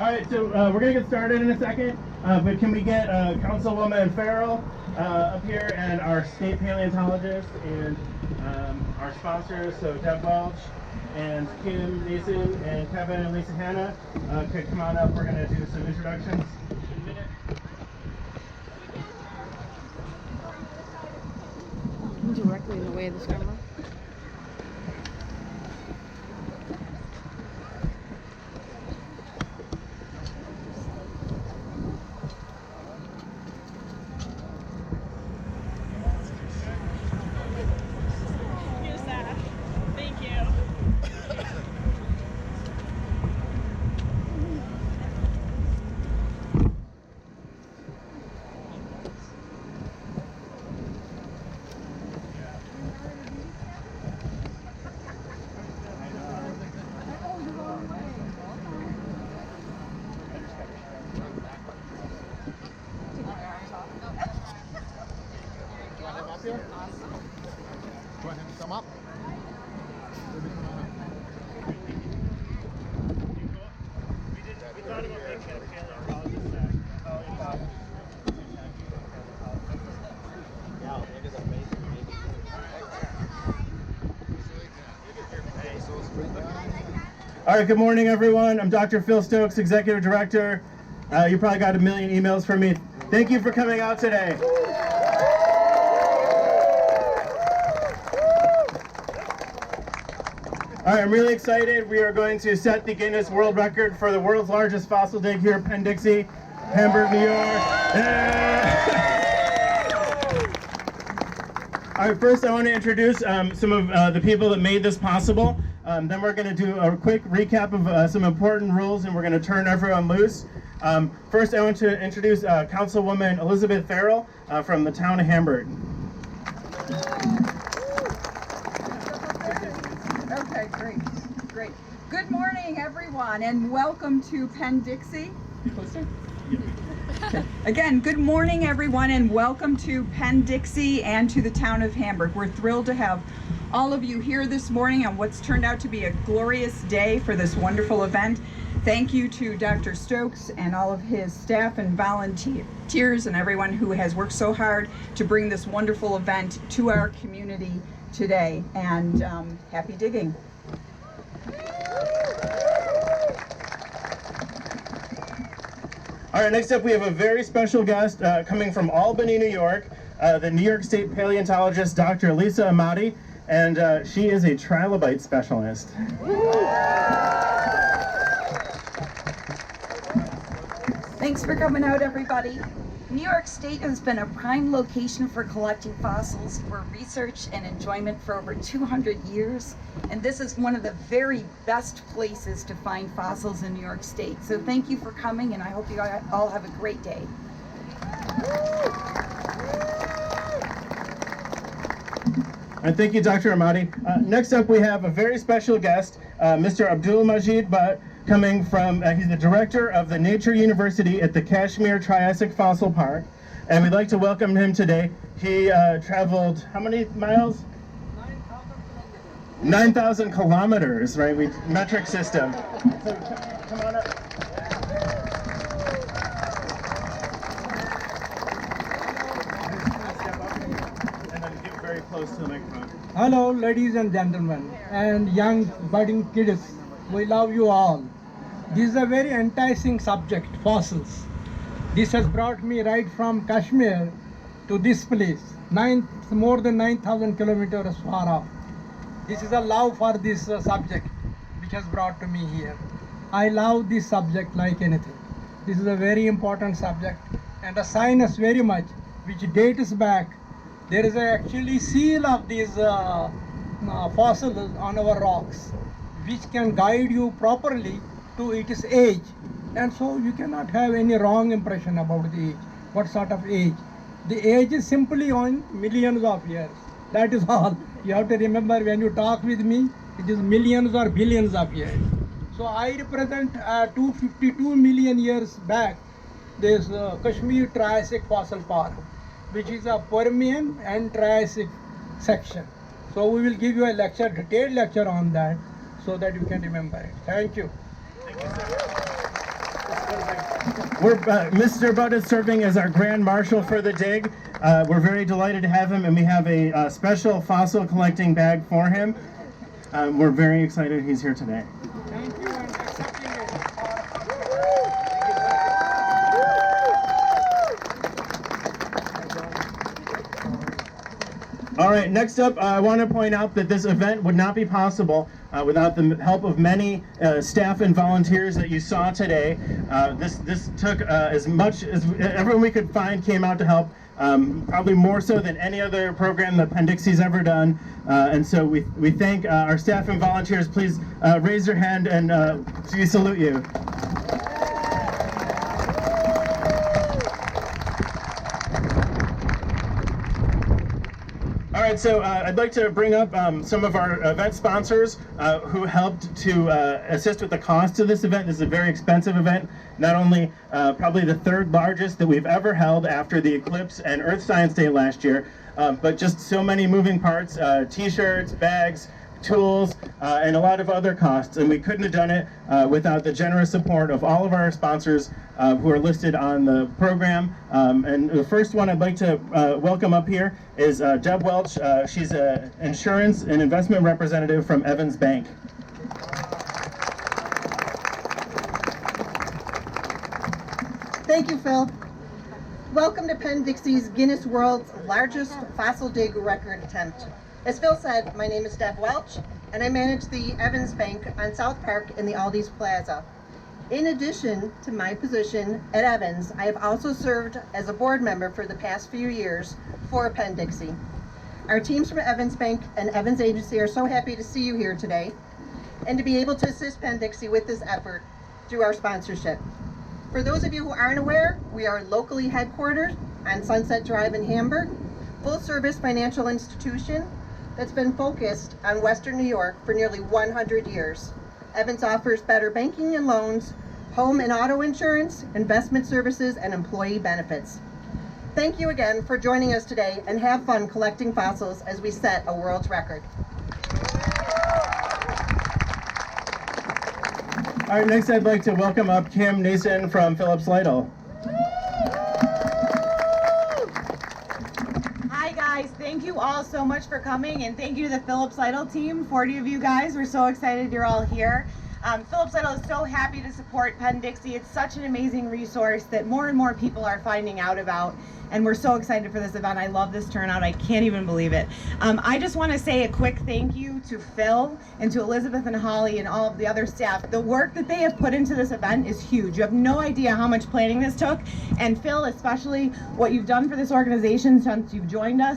right, so we're going to get started in a second, but can we get Councilwoman Farrell up here, and our state paleontologist, and our sponsors, so Deb Welch, and Kim Mason, and Kevin and Lisa Hannah, could come on up. We're going to do some introductions in a minute. Directly in the way of the camera. Here's that. Thank you. Go ahead and come up. We thought about making a paleontologist paleontologist. Yeah, it is amazing. All right, good morning, everyone. I'm Dr. Phil Stokes, Executive Director. You probably got a million emails from me. Thank you for coming out today. All right, I'm really excited. We are going to set the Guinness World Record for the world's largest fossil dig here at Penn Dixie, Hamburg, New York. All right, first I want to introduce some of the people that made this possible. Then we're going to do a quick recap of some important rules, and we're going to turn everyone loose. First, I want to introduce Councilwoman Elizabeth Farrell from the town of Hamburg. Okay, great. Good morning, everyone, and welcome to Penn Dixie. Again, good morning, everyone, and welcome to Penn Dixie and to the town of Hamburg. We're thrilled to have all of you here this morning on what's turned out to be a glorious day for this wonderful event. Thank you to Dr. Stokes and all of his staff and volunteers and everyone who has worked so hard to bring this wonderful event to our community today. And happy digging. All right, next up we have a very special guest coming from Albany, New York, the New York State paleontologist, Dr. Lisa Ahmadi, and she is a trilobite specialist. Thanks for coming out, everybody. New York State has been a prime location for collecting fossils for research and enjoyment for over 200 years. And this is one of the very best places to find fossils in New York State. So thank you for coming, and I hope you all have a great day. And thank you, Dr. Ahmadi. Next up, we have a very special guest, Mr. Abdul Majid Butt, coming from, he's the director of the Nature University at the Kashmir Triassic Fossil Park. And we'd like to welcome him today. He traveled, how many miles? 9,000 kilometers, right? Metric system. So come on up. And then get very close to the microphone. Hello, ladies and gentlemen, and young budding kids. We love you all. This is a very enticing subject, fossils. This has brought me right from Kashmir to this place, more than 9,000 kilometers far off. This is a love for this subject which has brought to me here. I love this subject like anything. This is a very important subject and a science very much, which dates back. There is actually seal of these fossils on our rocks, which can guide you properly to its age. And so you cannot have any wrong impression about the age. What sort of age? The age is simply on millions of years. That is all. You have to remember when you talk with me, it is millions or billions of years. So I represent 252 million years back this Kashmir Triassic Fossil Park, which is a Permian and Triassic section. So we will give you a lecture, detailed lecture on that, so that you can remember it. Thank you. Thank you, sir. Mr. Budd is serving as our Grand Marshal for the dig. We're very delighted to have him, and we have a special fossil collecting bag for him. We're very excited he's here today. Thank you and accepting it. All right, next up, I want to point out that this event would not be possible without the help of many staff and volunteers that you saw today. This took as much as everyone we could find came out to help, probably more so than any other program that Penn Dixie's ever done. And so we thank our staff and volunteers. Please raise your hand and we salute you. All right, so I'd like to bring up some of our event sponsors who helped to assist with the cost of this event. This is a very expensive event, not only probably the third largest that we've ever held after the Eclipse and Earth Science Day last year, but just so many moving parts, t-shirts, bags, tools, and a lot of other costs. And we couldn't have done it without the generous support of all of our sponsors who are listed on the program. And the first one I'd like to welcome up here is Deb Welch. She's an insurance and investment representative from Evans Bank. Thank you, Phil. Welcome to Penn Dixie's Guinness World's largest fossil dig record attempt. As Phil said, my name is Deb Welch, and I manage the Evans Bank on South Park in the Aldi's Plaza. In addition to my position at Evans, I have also served as a board member for the past few years for Penn Dixie. Our teams from Evans Bank and Evans Agency are so happy to see you here today and to be able to assist Penn Dixie with this effort through our sponsorship. For those of you who aren't aware, we are locally headquartered on Sunset Drive in Hamburg, full-service financial institution that's been focused on Western New York for nearly 100 years. Evans offers better banking and loans, home and auto insurance, investment services, and employee benefits. Thank you again for joining us today, and have fun collecting fossils as we set a world record. All right, next I'd like to welcome up Kim Nason from Phillips Lytle. Hi guys, thank you all so much for coming, and thank you to the Phillips Lytle team. 40 of you guys, we're so excited you're all here. Phillips Lytle is so happy to support Penn Dixie. It's such an amazing resource that more and more people are finding out about, and we're so excited for this event. I love this turnout. I can't even believe it. I just want to say a quick thank you to Phil and to Elizabeth and Holly and all of the other staff. The work that they have put into this event is huge. You have no idea how much planning this took, and Phil, especially what you've done for this organization since you've joined us.